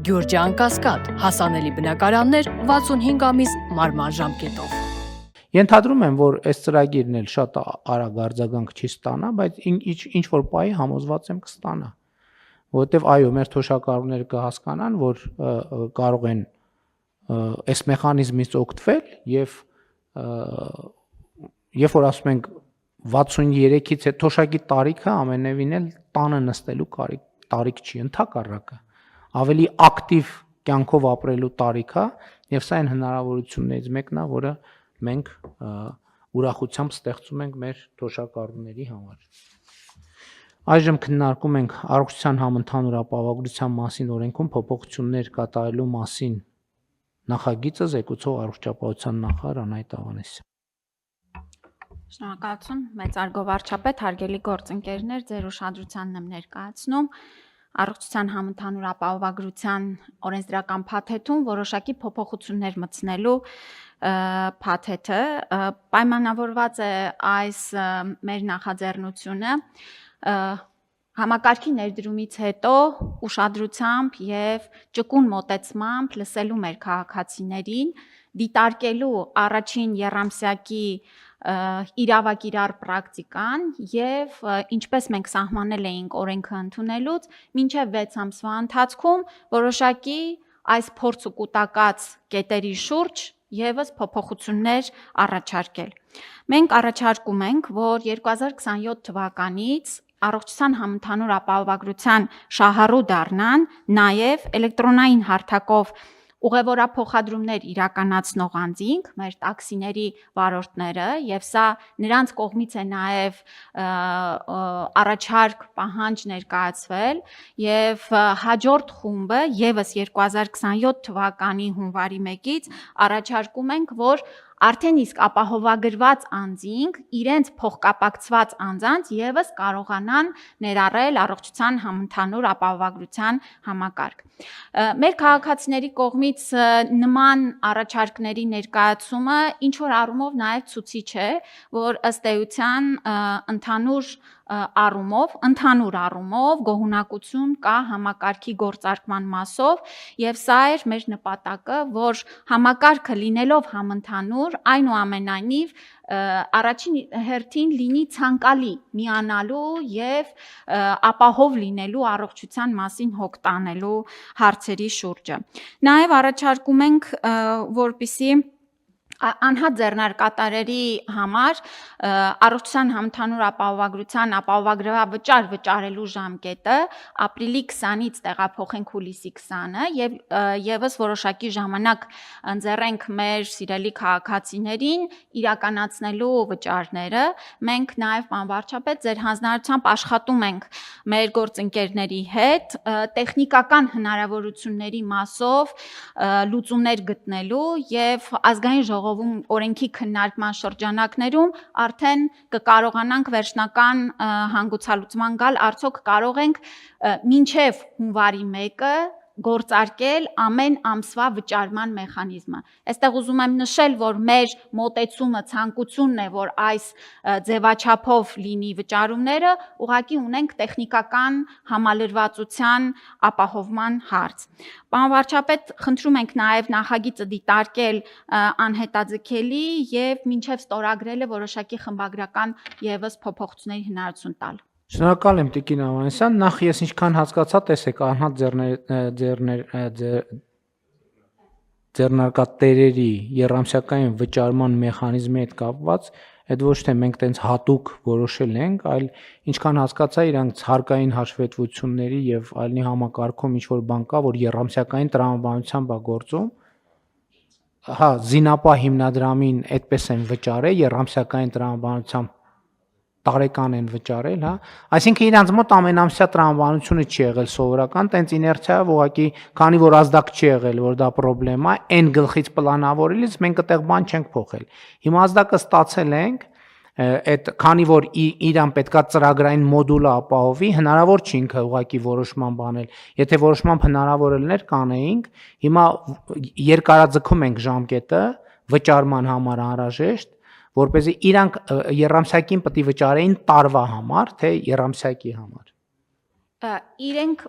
Գյուրջան Կասկադ, հասանելի բնակարաններ 65 ամիս մարման ժամկետով։ Ենթադրում եմ, որ այս ծրագիրն էլ շատ արագ արձագանք չի ստանա, բայց ինչ որ պահի համոզված եմ կստանա, որովհետև այո, մեր թոշակառուները կհասկանան, որ կարող են այս մեխանիզմից օգտվել եւ երբ որ ասում ենք 63-ից է թոշակի տարիքը ամենևին էլ տանը նստելու տարիք չի, ընդհակառակը ավելի ակտիվ կյանքով ապրելու տարիք է եւ սա այն հնարավորություններից մեկն է, որը մենք ուրախությամբ ստեղծում ենք մեր թոշակառուների համար։ Այժմ քննարկում ենք առողջության համընդհանուր ապահովագրության մասին օրենքում փոփոխություններ կատարելու մասին նախագիծը զեկուցող առողջապահության նախարար Անահիտ Ավանեսյան։ Շնորհակալություն, մեծարգո վարչապետ, հարգելի գործընկերներ, ձեր ուշադրությանն եմ ներկայացնում առողջության համընդհանուր ապահովագրության օրենսդրական փաթեթում որոշակի փոփոխություններ մտցնելու փաթեթը պայմանավորված է այս մեր նախաձեռնությունը համակարգի ներդրումից հետո ուշադրությամբ եւ ճկուն մոտեցմամբ լսելու մեր քաղաքացիներին, դիտարկելու առաջին եռամսյակի իրավակիրառ պրակտիկան եւ ինչպես մենք սահմանել էինք օրենքը ընդունելուց մինչեւ 6 ամսվա ընթացքում որոշակի այս փորձ ու կուտակած կետերի շուրջ եւս փոփոխություններ առաջարկել։ Մենք առաջարկում ենք, որ 2027 թվականից առողջության համընդհանուր ապահովագրության շահառու դառնան նաեւ էլեկտրոնային հարթակով ուղևորափոխադրումներ իրականացնող անձինք, մեր տաքսիների վարորդները, եւ սա նրանց կողմից է նաեւ առաջարկ պահանջ ներկայացվել եւ հաջորդ խումբը եւս 2027 թվականի հունվարի 1-ից առաջարկում ենք, որ արդեն իսկ ապահովագրված անձինք իրենց փոխկապակցված անձանց եւս կարողանան ներառել առողջության համընդհանուր ապահովագրության համակարգ։ Մեր քաղաքացիների կողմից նման առաջարկների ներկայացումը ինչ որ առումով նաեւ ցուցիչ է, որ ըստ էության ընդհանուր առումով գոհունակություն կա համակարգի գործարկման մասով եւ սա էր մեր նպատակը, որ համակարգը լինելով համընդհանուր այնուամենայնիվ առաջին հերթին լինի ցանկալի միանալու եւ ապահով լինելու առողջության մասին հոգ տանելու հարցերի շուրջը։ Նաեւ առաջարկում ենք, որպիսի անհատ ձեռնարկատարերի համար առողջության համընդհանուր ապահովագրության ապահովագրավճար վճարելու ժամկետը ապրիլի 20-ից տեղափոխենք հուլիսի 20-ը եւ եւս որոշակի ժամանակ ընձեռենք մեր սիրելի քաղաքացիներին իրականացնելու վճարները։ Մենք նաեւ պարոն վարչապետ ձեր հանձնարարությամբ աշխատում ենք մեր գործընկերների հետ տեխնիկական հնարավորությունների մասով լուծումներ գտնելու եւ ազգային ժողովում օրենքի քննարկման շրջանակներում արդեն կկարողանանք վերջնական հանգուցալուծման գալ, արդյոք կարող ենք մինչև հունվարի 1-ը գործարկել ամեն ամսվա վճարման մեխանիզմը։ Այստեղ ուզում եմ նշել, որ մեր մոտեցումը ցանկությունն է, որ այս ձևաչափով լինի վճարումները, ուղղակի ունենք տեխնիկական համալրվածության ապահովման հարց։ Պարոն վարչապետ, խնդրում ենք նաև նախագիծը դիտարկել անհետաձգելի եւ մինչև ստորագրելը որոշակի խմբագրական եւս փոփոխությունների հնարավորություն տալ։ Շնորհակալ եմ Տիկին Ավանեսյան, նախ ես ինչքան հասկացա, տեսեք, անհատ ձեռնարկատերերի եռամսյակային վճարման մեխանիզմի հետ կապված այդ ոչ թե մենք տենց հատուկ որոշել ենք, այլ ինչքան հասկացա, իրանք հարկային հաշվետվությունների եւ այլնի համակարգում ինչ որ բան կա, որ եռամսյակային տրամաբանությամբ է գործում։ Հա, զինապահ հիմնադրամին այդպես են վճարել, եռամսյակային տրամաբանությամբ տարեկան են վճարել, հա, այսինքն իրանց մոտ ամենամսյա տրամաբանությունը չի եղել սովորական, տենց իներցիայով ուղղակի, քանի որ ազդակ չի եղել, որ դա խնդրեմ է, այն գլխից պլանավորելիս մենք այդտեղ բան չենք փոխել։ Հիմա ազդակը ստացել ենք, այդ քանի որ իրան պետքա ծրագրային մոդուլը ապահովի, հնարավոր չի ինքը ուղղակի որոշման բանել։ Եթե որոշմամբ հնարավոր ելներ կանեինք, հիմա երկարաձգում ենք ժամկետը վճարման համար անհրաժեշտ, որպեսզի իրանք եռամսյակին պետք է վճարեին տարվա համար, թե եռամսյակի համար։ իրենք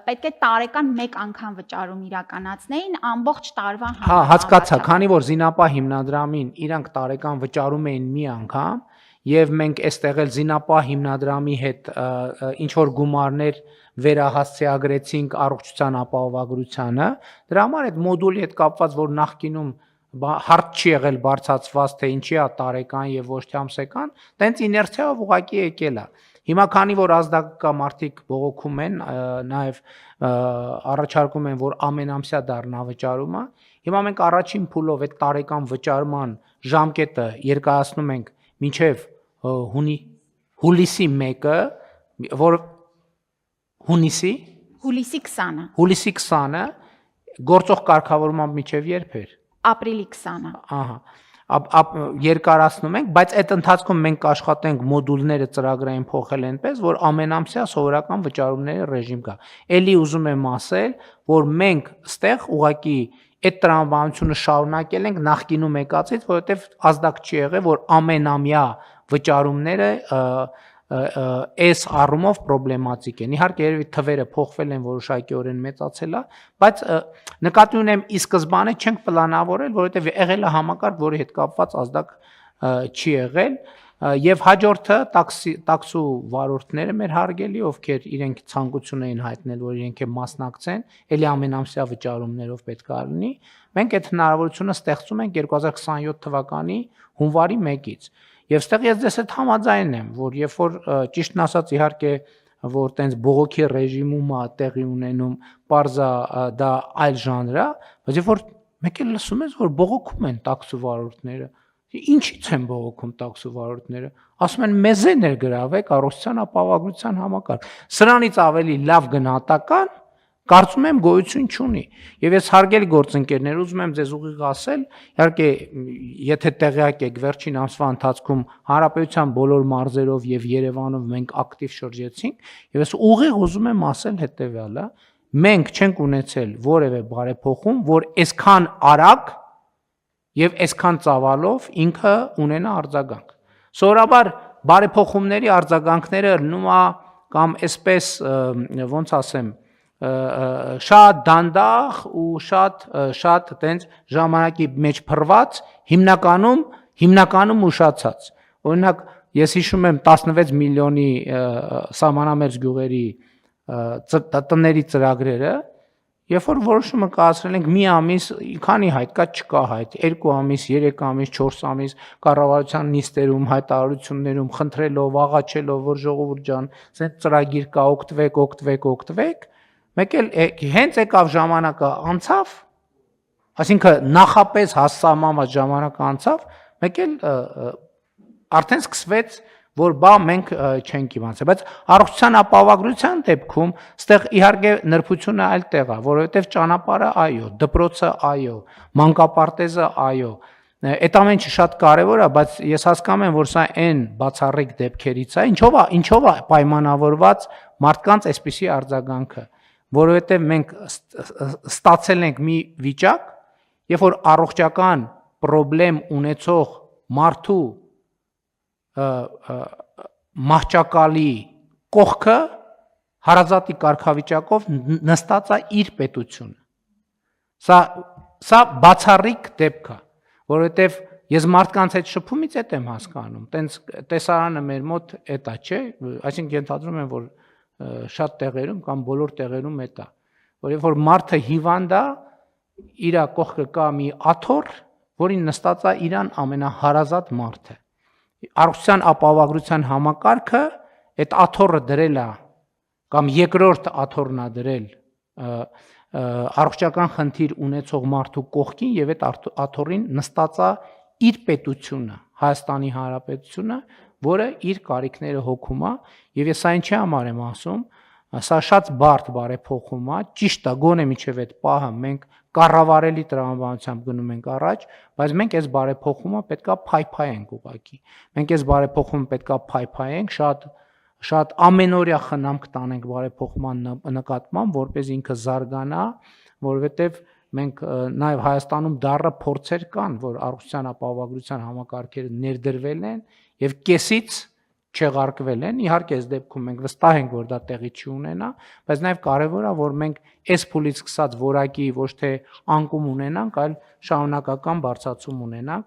պետք է տարեկան 1 անգամ վճարում իրականացնեին ամբողջ տարվա համար։ Հա, հասկացա, քանի որ Զինապահ հիմնադրամին իրանք տարեկան վճարում էին մի անգամ, եւ մենք այստեղ էլ Զինապահ հիմնադրամի հետ ինչ որ գումարներ վերահասցեագրեցինք առողջության ապահովագրությանը, դրա համար այդ մոդուլի հետ կապված, որ նախկինում հարց չի եղել բարձրացված, թե ինչի է տարեկան եւ ոչ թե ամսական, տենց իներցիայով ուղղակի եկել է։ Հիմա քանի որ ազդակա մարդիկ բողոքում են, նաեւ առաջարկում են, որ ամենամսյա դառնա վճարումը, հիմա մենք առաջին փուլով այդ տարեկան վճարման ժամկետը երկարացնում ենք մինչեւ հուլիսի 1-ը, որ հունիսի 20-ը գործող կարգավորմամբ մինչեւ երբ էր։ Ապրիլի 20-ը։ Ահա, երկարացնում ենք, բայց այդ ընթացքում մենք կաշխատենք մոդուլները ծրագրային փոխել այնպես, որ ամենամսյա սովորական վճարումների ռեժիմ կա։ Էլի ուզում եմ ասել, որ մենք ստեղ ուղղակի այդ տրամաբանությունը շարունակել ենք նախկինում եկածից, որովհետև ազդակ չի եղել, որ ամենամյա վճարումները այս առումով պրոբլեմատիկ են։ Իհարկե երևի թվերը փոխվել են որոշակիորեն մեծացել է, բայց նկատի ունեմ ի սկզբանե չենք պլանավորել, որովհետև եղել է համակարգ, որի հետ կապված ազդակ չի եղել, եւ հաջորդը տաքսու վարորդները մեր հարգելի, ովքեր իրենք ցանկություն էին հայտնել, որ իրենք մասնակցեն, ելի ամենամսյա վճարումներով պետք է լինի, մենք այդ հնարավորությունը ստեղծում ենք 2027 թվականի հունվարի 1-ից։ Եվ ստեղ ես ձեզ հետ համաձայն եմ, որ երբ որ ճիշտն ասած իհարկե որ տենց բողոքի ռեժիմում է տեղի ունենում, parza դա այլ ժանր է, բայց երբ որ մեկ էլ լսում ես, որ բողոքում են տաքսու վարորդները, ինչի՞ց են բողոքում տաքսու վարորդները, ասում են մեզ է ներգրավեք առողջության ապահովագրության համակարգ։ Սրանից ավելի լավ գնահատական կարծում եմ գոյություն չունի։ Եվ ես հարգելի գործընկերներ, ուզում եմ ձեզ ուղիղ ասել, իհարկե, եթե տեղյակ եք, վերջին ամսվա ընթացքում հանրապետության բոլոր մարզերով եւ Երևանով մենք ակտիվ շրջեցինք, եւ ես ուղիղ ուզում եմ ասել հետեւյալը. մենք չենք ունեցել որևէ բարեփոխում, որ այսքան արագ եւ այսքան ծավալով ինքը ունենա արձագանք։ Սովորաբար բարեփոխումների արձագանքները լինում է կամ այսպես ոնց ասեմ, շատ դանդաղ ու շատ տենց ժամանակի մեջ փռված, հիմնականում ուշացած։ Օրինակ, ես հիշում եմ 16 միլիոնի սահմանամերձ գյուղերի տների ծրագրերը, երբ որ որոշումը կայացրել ենք մի ամիս, քանի հայտ կա, չկա հայտ, 2 ամիս, 3 ամիս, 4 ամիս կառավարության նիստերում, հայտարարություններում խնդրելով, աղաչելով, որ ժողովուրդ ջան, ասենք ծրագիր կա, օգտվեք, մեկ էլ հենց եկավ ժամանակը անցավ, այսինքն նախապես հասցամանված ժամանակը անցավ, մեկ էլ արդեն սկսվեց, որ բա մենք չենք իմացել, բայց առողջության ապահովագրության դեպքում ստեղ իհարկե նրբությունը այլ տեղ է, որովհետև ճանապարհը այո, դպրոցը այո, մանկապարտեզը այո, այդ ամենը շատ կարևոր է, բայց ես հասկանում եմ, որ սա այն բացառիկ դեպքերից է, ինչով է պայմանավորված մարդկանց այսպիսի արձագանքը, որովհետև մենք ստացել ենք մի վիճակ, երբ որ առողջական պրոբլեմ ունեցող մարդու մահճակալի կողքը հարազատի կարգավիճակով նստած է իր պետությունը։ Սա բացառիկ դեպք է, որովհետև ես մարդկանց հետ շփումից էդ եմ հասկանում, տենց տեսարանը մեր մոտ էտա, չէ, այսինքն ենթադրում եմ, որ շատ տեղերում կամ բոլոր տեղերում էտա, որ երբ որ մարդը հիվանդ է, իր կողքը կա մի աթոռ, որին նստած է իրան ամենահարազատ մարդը։ Առողջության ապահովագրության համակարգը այդ աթոռը դրել է կամ երկրորդ աթոռն է դրել առողջական խնդիր ունեցող մարդու կողքին եւ այդ աթոռին նստած է իր պետությունը, Հայաստանի Հանրապետությունը, որը իր կարիքները հոգում է եւ ես այն չի համար եմ ասում, սա շատ բարդ բարեփոխում է, ճիշտ է, գոնե միջև այդ պահը մենք կառավարելի տրամաբանությամբ գնում ենք առաջ, բայց մենք այս բարեփոխումը պետքա փայփայենք ուղղակի։ Մենք այս բարեփոխումը պետքա փայփայենք, շատ ամենօրյա խնամք տանենք բարեփոխման նկատմամբ, որպես ինքը զարգանա, որովհետև մենք նաև Հայաստանում դառը փորձեր կան, որ առողջության ապահովագրության համակարգերը ներդրվել են եւ կեսից չեղարկվել են, իհարկե այս դեպքում մենք վստահ ենք, որ դա տեղի չի ունենա, բայց նաև կարևոր է, որ մենք այս փուլից սկսած որակի ոչ թե անկում ունենանք, այլ շարունակական բարձրացում ունենանք։